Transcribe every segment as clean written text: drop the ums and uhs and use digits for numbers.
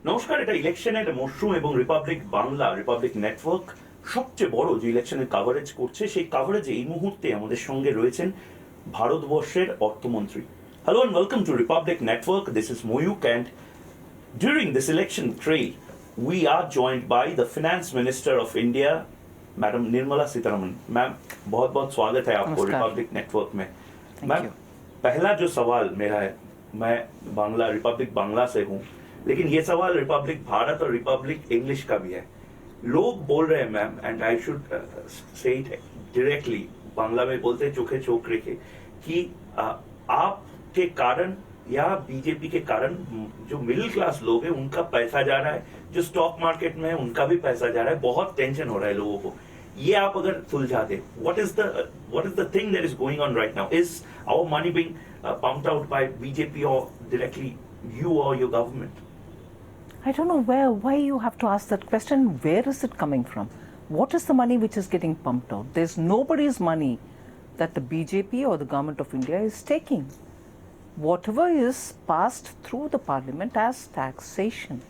নমস্কার, এটা ইলেকশনের মরশুম এবং রিপাবলিক বাংলা, রিপাবলিক নেটওয়ার্ক সবচেয়ে বড় যে ইলেকশনের কাভারেজ করছে, সেই কাভারেজে এই মুহূর্তে আমাদের সঙ্গে রয়েছেন ভারতবর্ষের অর্থমন্ত্রী। Hello and welcome to Republic Network. This is Mayuk and during this election trail, we are joined by the Finance Minister of India, Madam Nirmala Sitharaman. Ma'am, बहुत बहुत स्वागत है आपको रिपब्लिक नेटवर्क में। मैम, पहला जो सवाल मेरा है, मैं बांग्ला रिपब्लिक बांग्ला से हूँ, लेकिन ये सवाल रिपब्लिक भारत और रिपब्लिक इंग्लिश का भी है। लोग बोल रहे हैं ma'am, and I should say it directly, Bangla में बोलते हैं चोखे चोक रेखे, कि आपके कारण या बीजेपी के कारण जो मिडिल क्लास लोग हैं उनका पैसा जा रहा है, जो स्टॉक मार्केट में है उनका भी पैसा जा रहा है, बहुत टेंशन हो रहा है लोगों को। ये आप अगर सुलझा दे, what is the thing that is going on right now? Is our money being pumped out by BJP or directly you or your government? I don't know why you have to ask that question. Where is it coming from? What is the money which is getting pumped out? There's nobody's money that the BJP or the government of India is taking. Whatever is passed through the parliament as taxation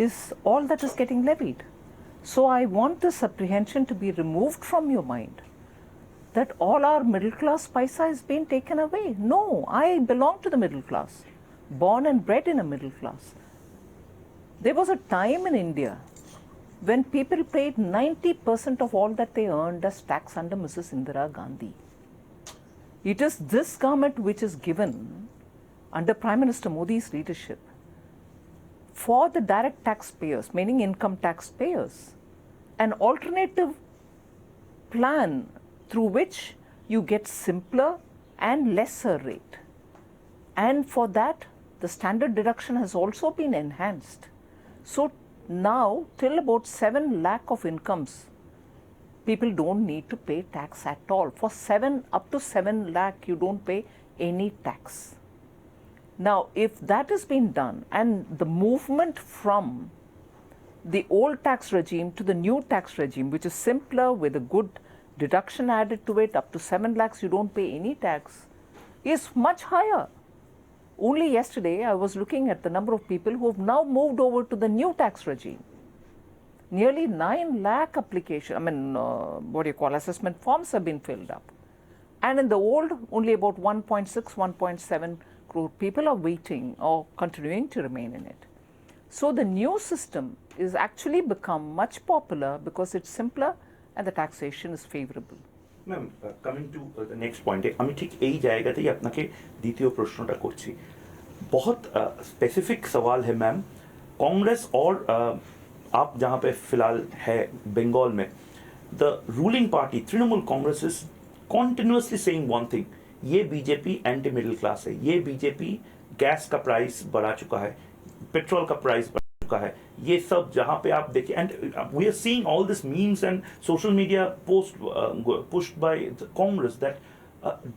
is all that is getting levied. So I want this apprehension to be removed from your mind, that all our middle class paisa is being taken away. No, I belong to the middle class, born and bred in a middle class. There was a time in India when people paid 90% of all that they earned as tax under Mrs. Indira Gandhi. It is this government which is given, under Prime Minister Modi's leadership, for the direct taxpayers, meaning income taxpayers, an alternative plan through which you get simpler and lesser rate. And for that, the standard deduction has also been enhanced. So now, till about 7 lakh of incomes, people don't need to pay tax at all. For up to 7 lakh, you don't pay any tax. Now, if that has been done, and the movement from the old tax regime to the new tax regime, which is simpler with a good deduction added to it, up to 7 lakhs, you don't pay any tax, is much higher. Only yesterday, I was looking at the number of people who have now moved over to the new tax regime. Nearly 9 lakh assessment forms have been filled up. And in the old, only about 1.6, 1.7 crore people are waiting or continuing to remain in it. So the new system is actually become much popular because it's simpler and the taxation is favorable. Ma'am, coming to the next পয়েন্টে, আমি ঠিক এই জায়গাতেই আপনাকে দ্বিতীয় প্রশ্নটা করছি। बहुत स्पेसिफिक सवाल है मैम। कांग्रेस और आप जहाँ पे फिलहाल है बंगाल में, the ruling party Trinamool Congress is continuously saying one thing, ये बीजेपी एंटी मिडिल क्लास है, ये बीजेपी गैस का प्राइस बढ़ा चुका है, पेट्रोल का प्राइस का है, ये सब जहां पे आप देखिए, and we are seeing all this memes and social media post pushed by Congress that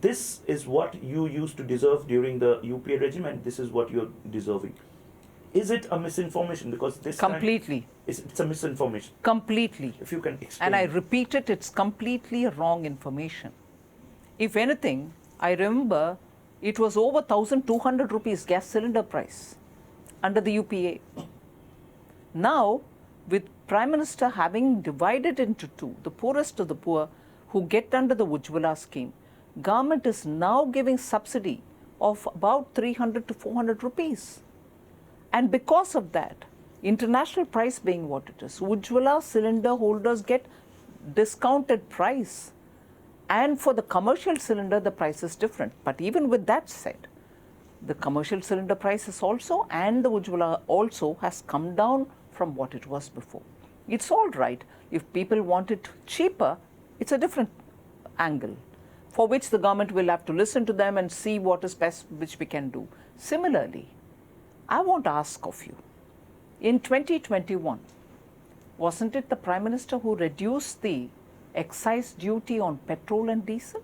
this is what you used to deserve during the UPA regime and this is what you're deserving. Is it a misinformation? Because this completely it's a misinformation. Completely. If you can explain. And I repeat it, it's completely wrong information. If anything, I remember it was over 1,200 rupees gas cylinder price under the UPA. Now, with Prime Minister having divided into two, the poorest of the poor who get under the Ujjwala scheme, government is now giving subsidy of about 300 to 400 rupees. And because of that, international price being what it is, Ujjwala cylinder holders get discounted price. And for the commercial cylinder, the price is different. But even with that said, the commercial cylinder prices also and the Ujjwala also has come down from what it was before. It's all right. If people want it cheaper, it's a different angle, for which the government will have to listen to them and see what is best which we can do. Similarly, I want to ask of you, in 2021, wasn't it the Prime Minister who reduced the excise duty on petrol and diesel?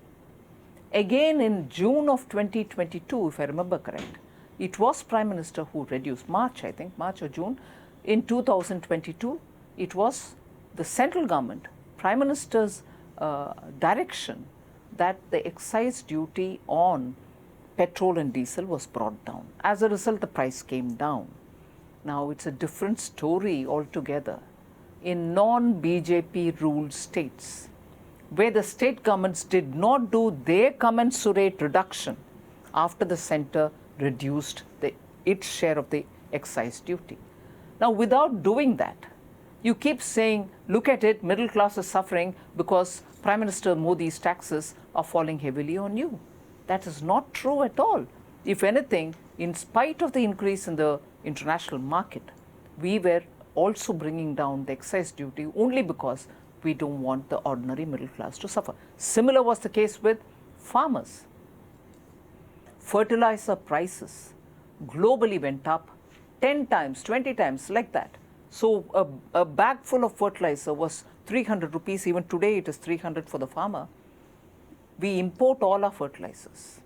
Again in June of 2022, if I remember correct, it was Prime Minister who reduced, March or June, in 2022, it was the central government, Prime Minister's direction that the excise duty on petrol and diesel was brought down. As a result, the price came down. Now it's a different story altogether. In non-BJP ruled states, where the state governments did not do their commensurate reduction after the centre reduced its share of the excise duty. Now, without doing that, you keep saying, look at it, middle class is suffering because Prime Minister Modi's taxes are falling heavily on you. That is not true at all. If anything, in spite of the increase in the international market, we were also bringing down the excise duty only because we don't want the ordinary middle class to suffer. Similar was the case with farmers. Fertilizer prices globally went up 10 times, 20 times, like that. So a bag full of fertilizer was 300 rupees. Even today it is 300 for the farmer. We import all our fertilizers.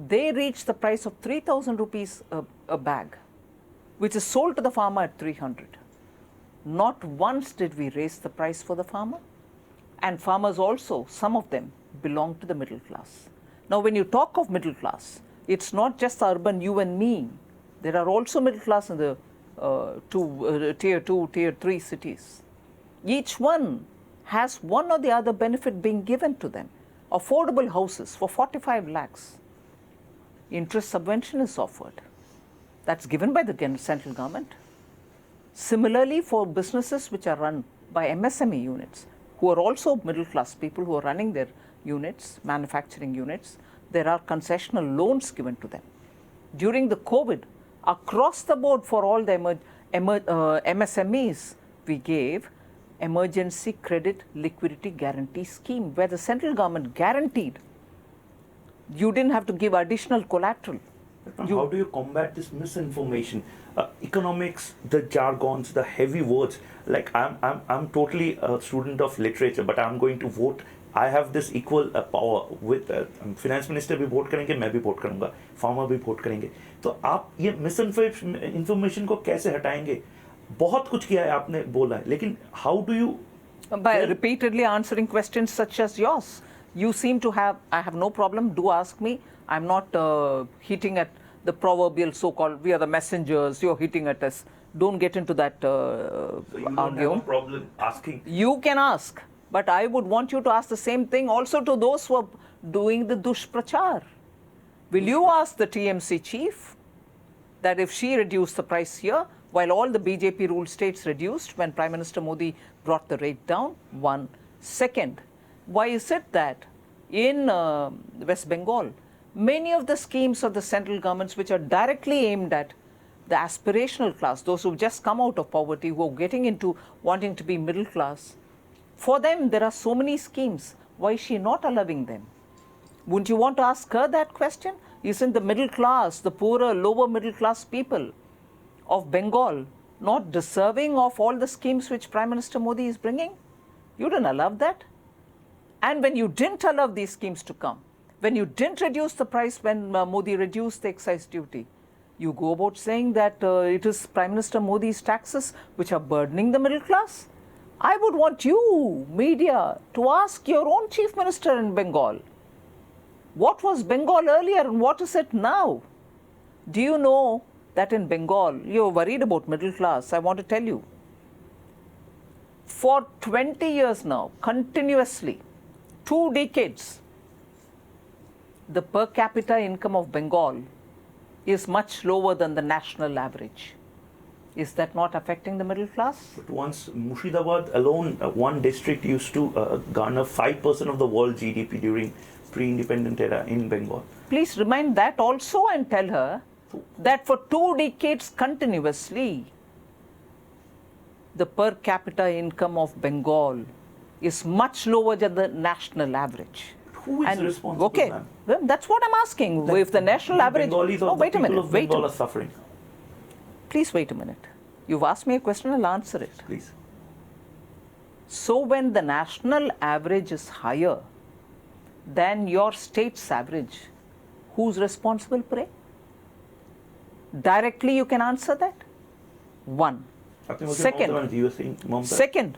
They reach the price of 3,000 rupees a bag, which is sold to the farmer at 300. Not once did we raise the price for the farmer. And farmers also, some of them, belong to the middle class. Now, when you talk of middle class, it's not just urban, you and me. There are also middle class in the tier 2, tier 3 cities. Each one has one or the other benefit being given to them. Affordable houses for 45 lakhs. Interest subvention is offered. That's given by the central government. Similarly, for businesses which are run by MSME units, who are also middle class people who are running their units, manufacturing units, there are concessional loans given to them. During the COVID, across the board for all the MSMEs, we gave emergency credit liquidity guarantee scheme, where the central government guaranteed you didn't have to give additional collateral. How do you combat this misinformation? Economics, the jargons, the heavy words. Like I'm totally a student of literature, but I'm going to vote. I have this equal power with finance minister भी vote करेंगे, मैं भी vote करूँगा, farmer भी vote करेंगे. तो आप ये misinformation को कैसे हटाएंगे? बहुत कुछ किया है आपने बोला है, लेकिन how do you? By repeatedly answering questions such as yours. You seem to have, I have no problem, do ask me. I'm not hitting at the proverbial so-called, we are the messengers, you're hitting at us. Don't get into that So you don't have a problem asking? You can ask, but I would want you to ask the same thing also to those who are doing the dushprachar. Will you ask the TMC chief that if she reduced the price here, while all the BJP ruled states reduced when Prime Minister Modi brought the rate down? One. Second, why is it that in West Bengal, many of the schemes of the central governments which are directly aimed at the aspirational class, those who've just come out of poverty, who are getting into wanting to be middle class, for them there are so many schemes. Why is she not allowing them? Wouldn't you want to ask her that question? Isn't the middle class, the poorer, lower middle class people of Bengal not deserving of all the schemes which Prime Minister Modi is bringing? You didn't allow that. And when you didn't allow these schemes to come, when you didn't reduce the price when Modi reduced the excise duty, you go about saying that it is Prime Minister Modi's taxes which are burdening the middle class. I would want you, media, to ask your own chief minister in Bengal. What was Bengal earlier and what is it now? Do you know that in Bengal, you're worried about middle class? I want to tell you. For 20 years now, continuously, 2 decades, the per capita income of Bengal is much lower than the national average. Is that not affecting the middle class? But once Murshidabad alone, one district used to garner 5% of the world GDP during pre-independent era in Bengal. Please remind that also and tell her that for 2 decades continuously, the per capita income of Bengal is much lower than the national average. Who is responsible? Okay, well, that's what I'm asking. If the national average, Bengalis or the people of Bengal are suffering. Please wait a minute. You've asked me a question, I'll answer it. Please. So when the national average is higher than your state's average, who's responsible, pray? Directly you can answer that. One. Second,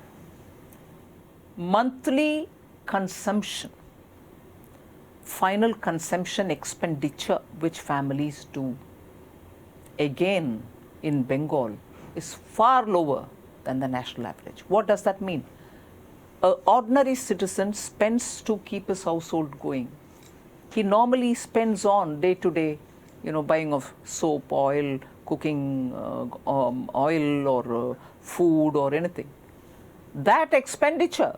monthly consumption, final consumption expenditure which families do. Again, in Bengal, is far lower than the national average. What does that mean? An ordinary citizen spends to keep his household going. He normally spends on day-to-day, buying of soap, oil, cooking oil or food or anything. That expenditure,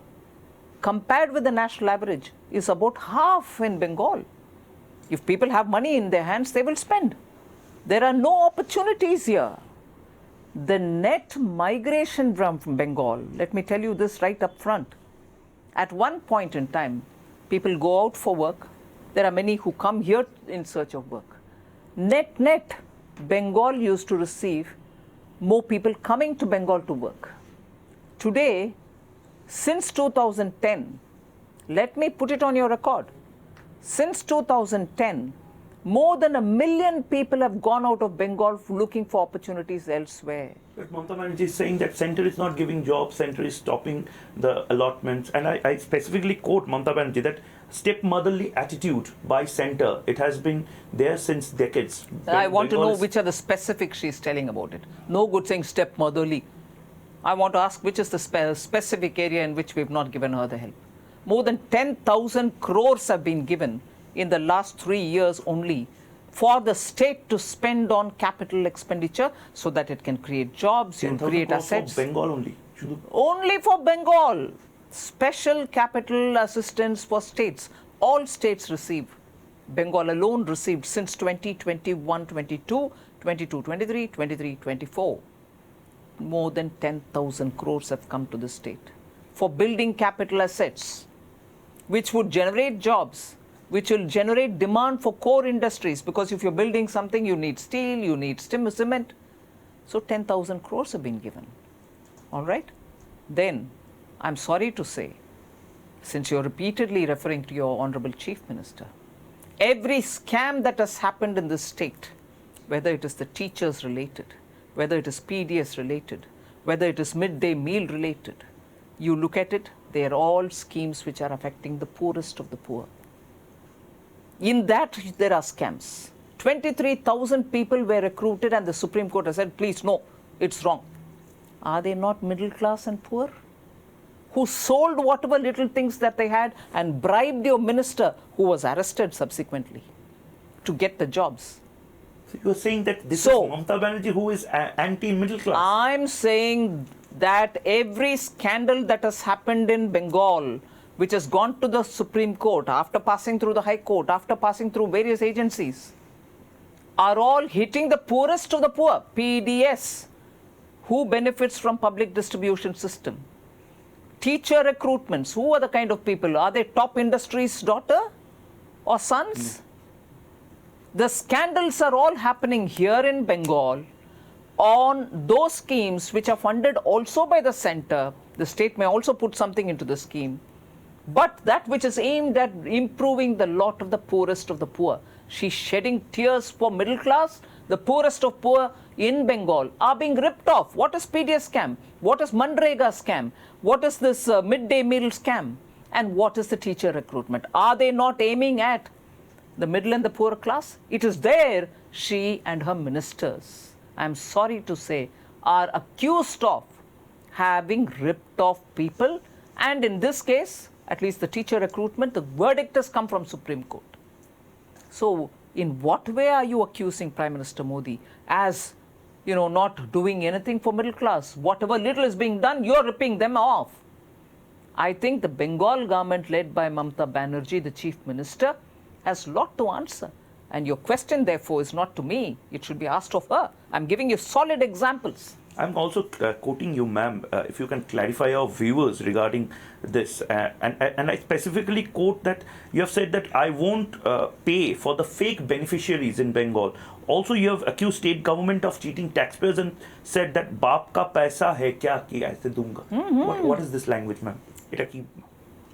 compared with the national average, is about half in Bengal. If people have money in their hands, they will spend. There are no opportunities here. The net migration from Bengal, let me tell you this right up front. At one point in time, people go out for work. There are many who come here in search of work. Net, Bengal used to receive more people coming to Bengal to work. Today, since 2010, let me put it on your record. Since 2010, more than 1 million people have gone out of Bengal looking for opportunities elsewhere. But Mamata Banerjee is saying that centre is not giving jobs, centre is stopping the allotments. And I specifically quote Mamata Banerjee that stepmotherly attitude by centre, it has been there since decades. I want to know which are the specifics she's telling about it. No good saying stepmotherly. I want to ask which is the specific area in which we've not given her the help. More than 10,000 crores have been given in the last 3 years only for the state to spend on capital expenditure so that it can create jobs, you create assets. For Bengal only. Only for Bengal. Special capital assistance for states. All states receive. Bengal alone received since 2021-22, 22-23, 23-24. More than 10,000 crores have come to the state for building capital assets, which would generate jobs, which will generate demand for core industries, because if you're building something, you need steel, you need cement. So 10,000 crores have been given. All right? Then, I'm sorry to say, since you're repeatedly referring to your Honorable Chief Minister, every scam that has happened in this state, whether it is the teachers related, whether it is PDS related, whether it is midday meal related, you look at it, they are all schemes which are affecting the poorest of the poor. In that, there are scams. 23,000 people were recruited and the Supreme Court has said, please, no, it's wrong. Are they not middle class and poor? Who sold whatever little things that they had and bribed your minister, who was arrested subsequently, to get the jobs. So you're saying that this is Mamata Banerjee who is anti-middle class? I'm saying that every scandal that has happened in Bengal, which has gone to the Supreme Court, after passing through the High Court, after passing through various agencies, are all hitting the poorest of the poor, PDS, who benefits from public distribution system. Teacher recruitments, who are the kind of people? Are they top industry's daughter or sons? The scandals are all happening here in Bengal on those schemes which are funded also by the center. The state may also put something into the scheme. But that which is aimed at improving the lot of the poorest of the poor. She's shedding tears for middle class. The poorest of poor in Bengal are being ripped off. What is PDS scam? What is Manrega scam? What is this midday meal scam? And what is the teacher recruitment? Are they not aiming at the middle and the poor class? It is there she and her ministers, I'm sorry to say, are accused of having ripped off people. And in this case, at least the teacher recruitment, the verdict has come from Supreme Court. So in what way are you accusing Prime Minister Modi as, not doing anything for middle class? Whatever little is being done, you're ripping them off. I think the Bengal government led by Mamata Banerjee, the Chief Minister, has a lot to answer. And your question, therefore, is not to me. It should be asked of her. I'm giving you solid examples. I'm also quoting you, ma'am, if you can clarify our viewers regarding this. And I specifically quote that you have said that I won't pay for the fake beneficiaries in Bengal. Also, you have accused state government of cheating taxpayers and said that baap ka paisa hai kya ki aise dunga. What is this language, ma'am?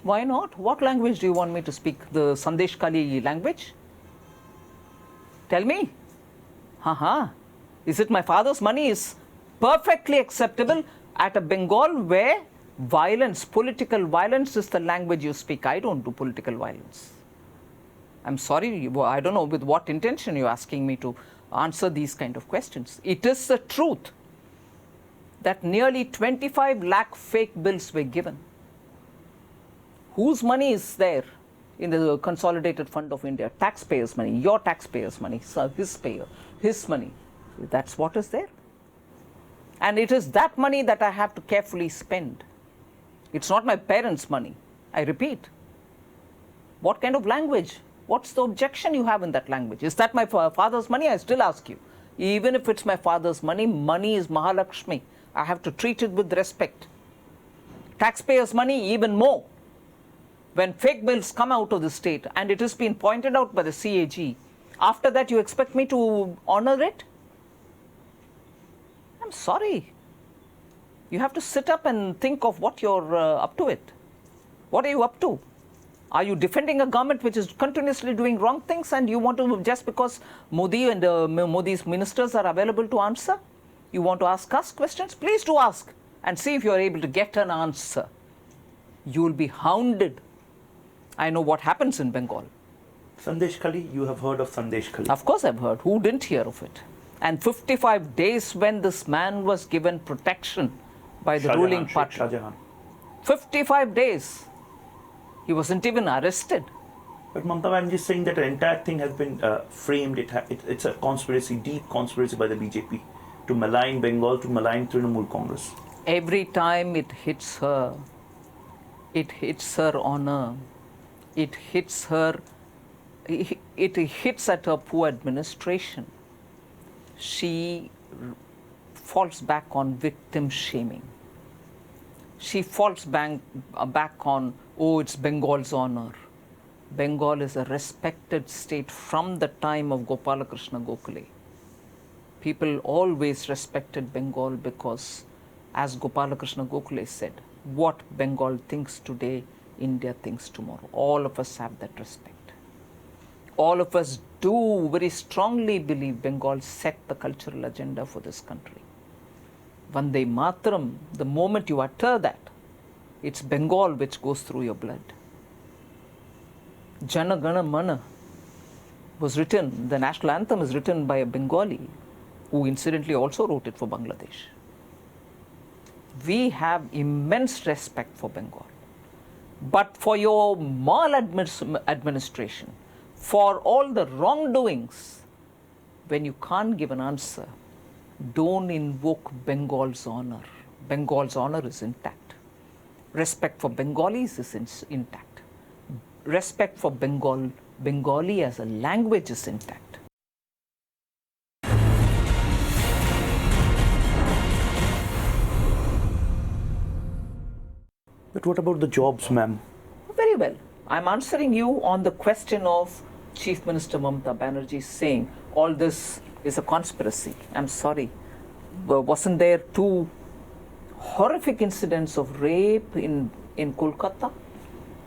Why not? What language do you want me to speak? The Sandesh Kali language? Tell me. Is it my father's money is perfectly acceptable at a Bengal where violence, political violence is the language you speak? I don't do political violence. I'm sorry, I don't know with what intention you're asking me to answer these kind of questions. It is the truth that nearly 25 lakh fake bills were given. Whose money is there in the Consolidated Fund of India? Taxpayers' money, your taxpayers' money, so his money. That's what is there. And it is that money that I have to carefully spend. It's not my parents' money. I repeat. What kind of language? What's the objection you have in that language? Is that my father's money? I still ask you. Even if it's my father's money, money is Mahalakshmi. I have to treat it with respect. Taxpayers' money, even more. When fake bills come out of the state, and it has been pointed out by the CAG, after that you expect me to honor it? I'm sorry. You have to sit up and think of what you're up to it. What are you up to? Are you defending a government which is continuously doing wrong things, and you want to, just because Modi and Modi's ministers are available to answer, you want to ask us questions? Please do ask and see if you're able to get an answer. You will be hounded. I know what happens in Bengal. Sandesh Khali, you have heard of Sandesh Khali? Of course I've heard. Who didn't hear of it? And 55 days when this man was given protection by the ruling party. Shah Jahan. 55 days. He wasn't even arrested. But Mamata Banerjee is saying that the entire thing has been framed. It's a conspiracy, deep conspiracy by the BJP to malign Bengal, to malign Trinamool Congress. Every time it hits her honor. It hits at her poor administration. She falls back on victim shaming. She falls back on, oh, it's Bengal's honor. Bengal is a respected state from the time of Gopalakrishna Gokhale. People always respected Bengal because, as Gopalakrishna Gokhale said, what Bengal thinks today, India thinks tomorrow. All of us have that respect. All of us do very strongly believe Bengal set the cultural agenda for this country. Vande Mataram, the moment you utter that, it's Bengal which goes through your blood. Jana Gana Mana was written, the national anthem is written by a Bengali who incidentally also wrote it for Bangladesh. We have immense respect for Bengal. But for your maladministration, for all the wrongdoings, when you can't give an answer, don't invoke Bengal's honor. Bengal's honor is intact. Respect for Bengalis is intact. Respect for Bengali as a language is intact. But what about the jobs, ma'am? Very well. I'm answering you on the question of Chief Minister Mamata Banerjee saying all this is a conspiracy. I'm sorry. Wasn't there 2 horrific incidents of rape in Kolkata?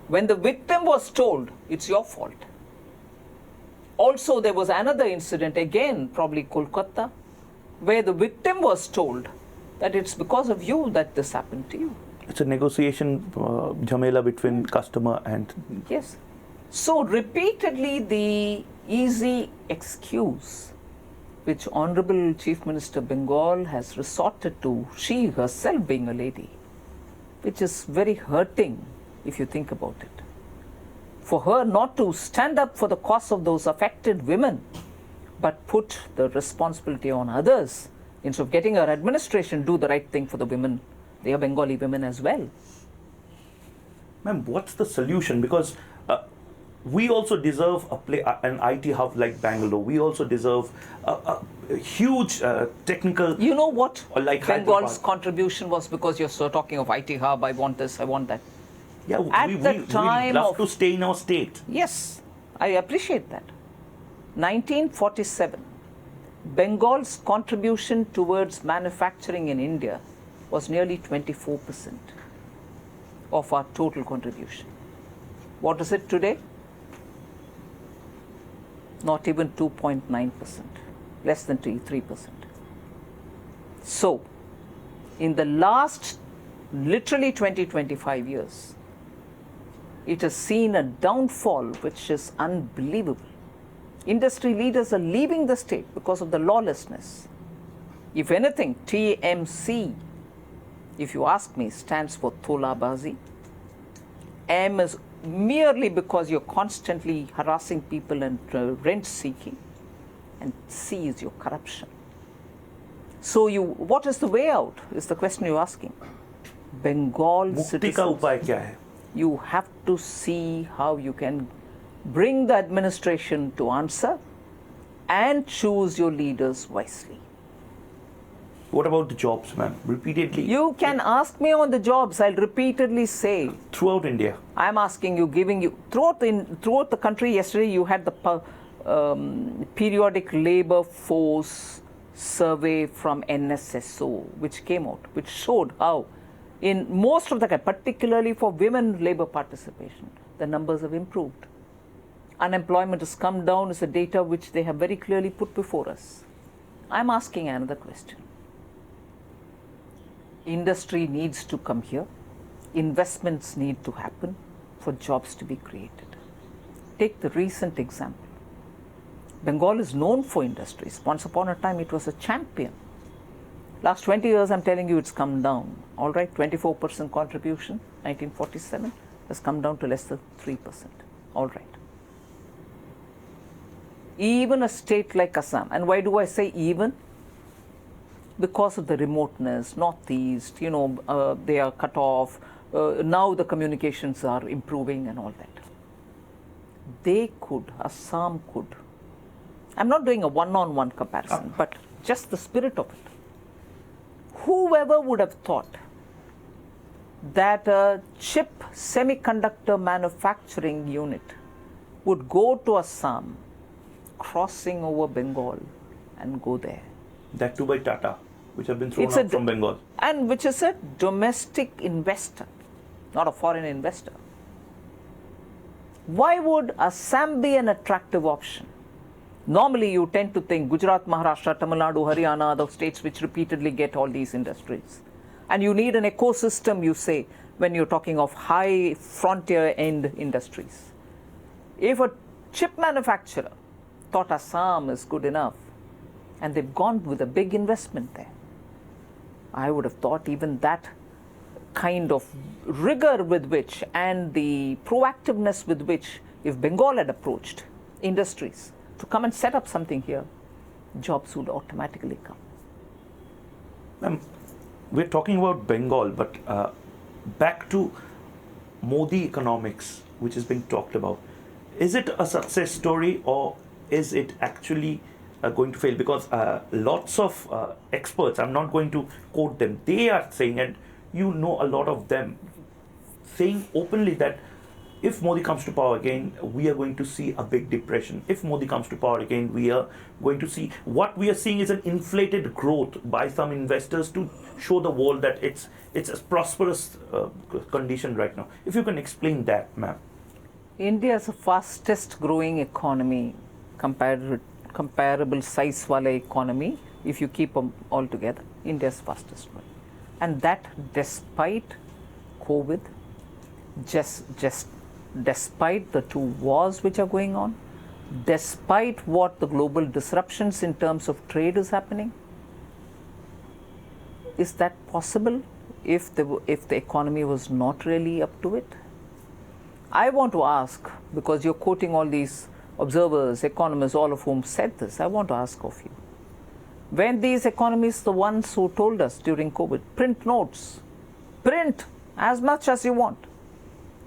When the victim was told, it's your fault. Also, there was another incident, again, probably Kolkata, where the victim was told that it's because of you that this happened to you. It's a negotiation jhamela between customer and... Yes. So repeatedly the easy excuse which Honorable Chief Minister Bengal has resorted to, she herself being a lady, which is very hurting if you think about it. For her not to stand up for the cause of those affected women, but put the responsibility on others, instead of getting her administration do the right thing for the women. They are Bengali women as well. Ma'am, what's the solution? Because we also deserve an IT hub like Bangalore. We also deserve a huge technical... You know what like Bengal's contribution was, because you're so talking of IT hub, I want this, I want that. Yeah, we'd love to stay in our state. Yes, I appreciate that. 1947, Bengal's contribution towards manufacturing in India was nearly 24% of our total contribution. What is it today? Not even 2.9%, less than 3%. So, in the last literally 25 years, it has seen a downfall which is unbelievable. Industry leaders are leaving the state because of the lawlessness. If anything, TMC if you ask me, stands for Tolabazi. M is merely because you're constantly harassing people and rent seeking. And C is your corruption. So what is the way out is the question you're asking. Bengal मुक्ति का उपाय क्या है? You have to see how you can bring the administration to answer and choose your leaders wisely. What about the jobs, ma'am? Repeatedly. You can ask me on the jobs. I'll repeatedly say. Throughout India. I'm asking you, giving you throughout the country. Yesterday, you had the periodic labor force survey from NSSO, which came out, which showed how, in most of the country, particularly for women labor participation, the numbers have improved. Unemployment has come down. Is a data which they have very clearly put before us. I'm asking another question. Industry needs to come here. Investments need to happen for jobs to be created. Take the recent example. Bengal is known for industries. Once upon a time, it was a champion. Last 20 years, I'm telling you, it's come down. All right, 24% contribution, 1947, has come down to less than 3%. All right. Even a state like Assam, and why do I say even? Because of the remoteness, northeast, they are cut off. Now the communications are improving and all that. They could, Assam could. I'm not doing a one-on-one comparison, but just the spirit of it. Whoever would have thought that a chip semiconductor manufacturing unit would go to Assam, crossing over Bengal and go there. That too by Tata, which have been thrown out from Bengal. And which is a domestic investor, not a foreign investor. Why would Assam be an attractive option? Normally, you tend to think Gujarat, Maharashtra, Tamil Nadu, Haryana, the states which repeatedly get all these industries. And you need an ecosystem, you say, when you're talking of high frontier end industries. If a chip manufacturer thought Assam is good enough, and they've gone with a big investment there, I would have thought even that kind of rigor with which and the proactiveness with which, if Bengal had approached industries to come and set up something here, jobs would automatically come. Ma'am, we're talking about Bengal, but back to Modi economics, which is being talked about. Is it a success story or is it actually going to fail? Because lots of experts, I'm not going to quote them, they are saying, and you know a lot of them, saying openly that if Modi comes to power again, we are going to see a big depression. If Modi comes to power again, we are going to see, what we are seeing is an inflated growth by some investors to show the world that it's a prosperous condition right now. If you can explain that, ma'am. India is the fastest growing economy, comparable size wala economy. If you keep them all together, India's fastest growing. And that despite COVID, just despite the two wars which are going on, despite what the global disruptions in terms of trade is happening. Is that possible if the economy was not really up to it? I want to ask, because you're quoting all these observers, economists, all of whom said this, I want to ask of you. When these economists, the ones who told us during COVID, print notes, print as much as you want,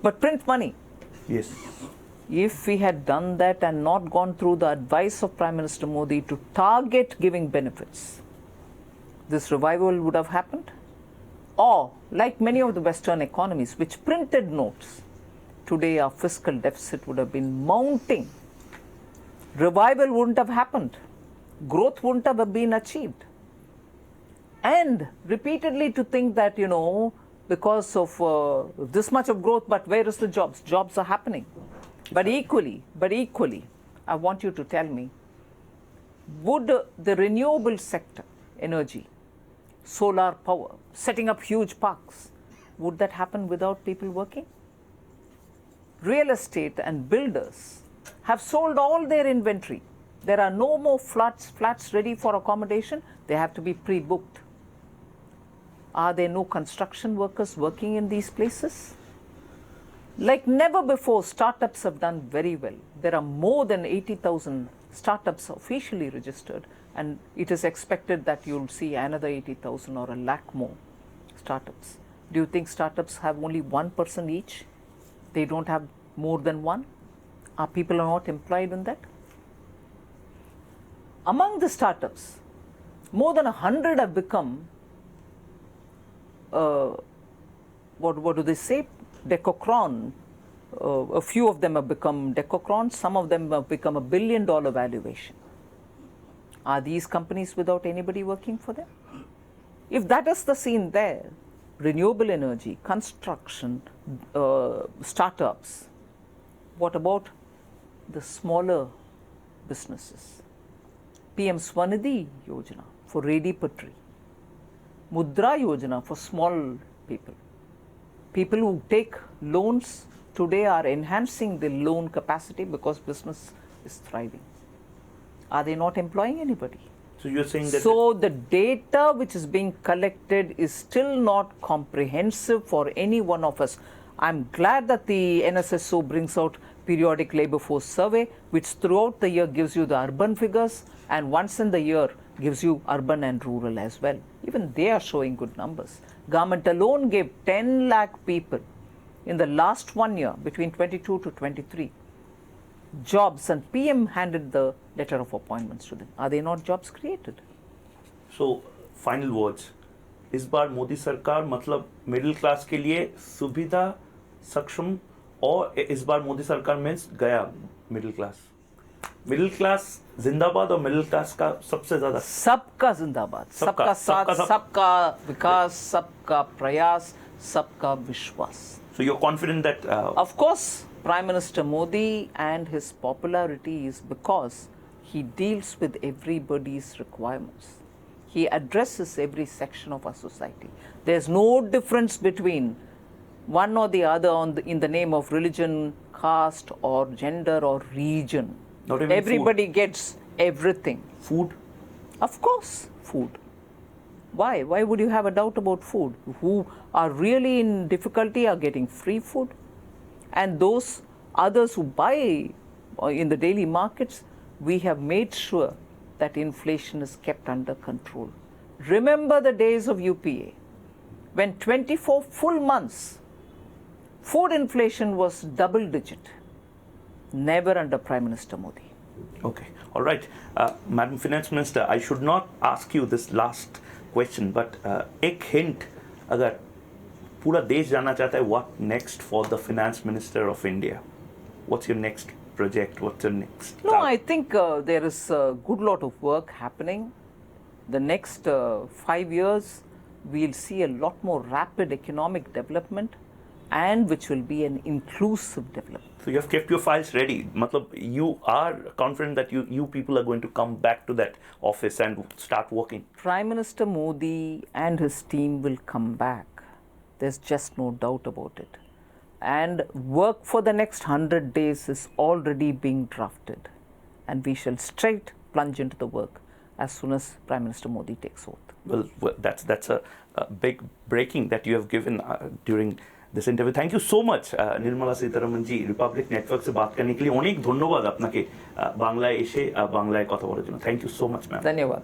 but print money. Yes. If we had done that and not gone through the advice of Prime Minister Modi to target giving benefits, this revival would have happened? Or, like many of the Western economies which printed notes, today our fiscal deficit would have been mounting. Revival wouldn't have happened. Growth wouldn't have been achieved. And repeatedly to think that, because of this much of growth, but where is the jobs? Jobs are happening. But equally, I want you to tell me, would the renewable sector, energy, solar power, setting up huge parks, would that happen without people working? Real estate and builders have sold all their inventory. There are no more flats ready for accommodation. They have to be pre-booked. Are there no construction workers working in these places? Like never before, startups have done very well. There are more than 80,000 startups officially registered, and it is expected that you'll see another 80,000 or a lakh more startups. Do you think startups have only one person each? They don't have more than one? Are people not employed in that? Among the startups, more than 100 have become, what do they say? Decocron. A few of them have become decocrons, some of them have become $1 billion valuation. Are these companies without anybody working for them? If that is the scene there, renewable energy, construction, startups, what about the smaller businesses? PM Swanidhi Yojana for ready pottery, Mudra Yojana for small people. People who take loans today are enhancing the loan capacity because business is thriving. Are they not employing anybody? So you're saying that... So the data which is being collected is still not comprehensive for any one of us. I'm glad that the NSSO brings out periodic labor force survey, which throughout the year gives you the urban figures and once in the year gives you urban and rural as well. Even they are showing good numbers. Government alone gave 10 lakh people in the last 1 year, between 22 to 23, jobs, and PM handed the letter of appointments to them. Are they not jobs created? So, final words. इस बार मोदी सरकार मतलब middle class के लिए सुविधा सक्षम, और इस बार मोदी सरकार मीन्स गया मिडिल क्लास जिंदाबाद, और मिडिल क्लास का सबसे ज्यादा सबका जिंदाबाद, सबका साथ, सबका विकास, सबका प्रयास, सबका विश्वास. So you're confident that of course Prime Minister Modi and his popularity is because he deals with everybody's requirements. He addresses every section of our society. There's no difference between one or the other in the name of religion, caste or gender or region. Not even everybody gets everything. Food? Of course, food. Why? Why would you have a doubt about food? Who are really in difficulty are getting free food. And those others who buy in the daily markets, we have made sure that inflation is kept under control. Remember the days of UPA, when 24 full months, food inflation was double digit. Never under Prime Minister Modi. Okay, all right. Madam Finance Minister, I should not ask you this last question, but एक hint, अगर पूरा देश जानना चाहता है, what next for the Finance Minister of India? What's your next project? What's your next? No, I think there is a good lot of work happening. The next 5 years, we'll see a lot more rapid economic development, and which will be an inclusive development. So you have kept your files ready. Matlab, you are confident that you people are going to come back to that office and start working. Prime Minister Modi and his team will come back. There's just no doubt about it. And work for the next 100 days is already being drafted. And we shall straight plunge into the work as soon as Prime Minister Modi takes oath. Well, that's a big breaking that you have given during this interview. Thank you so much, Nirmala Sitharaman ji, Republic Network से बात करने के लिए. অনেক ধন্যবাদ আপনাকে বাংলায় এসে বাংলায় কথা বলার জন্য. Thank you so much, ma'am. धन्यवाद.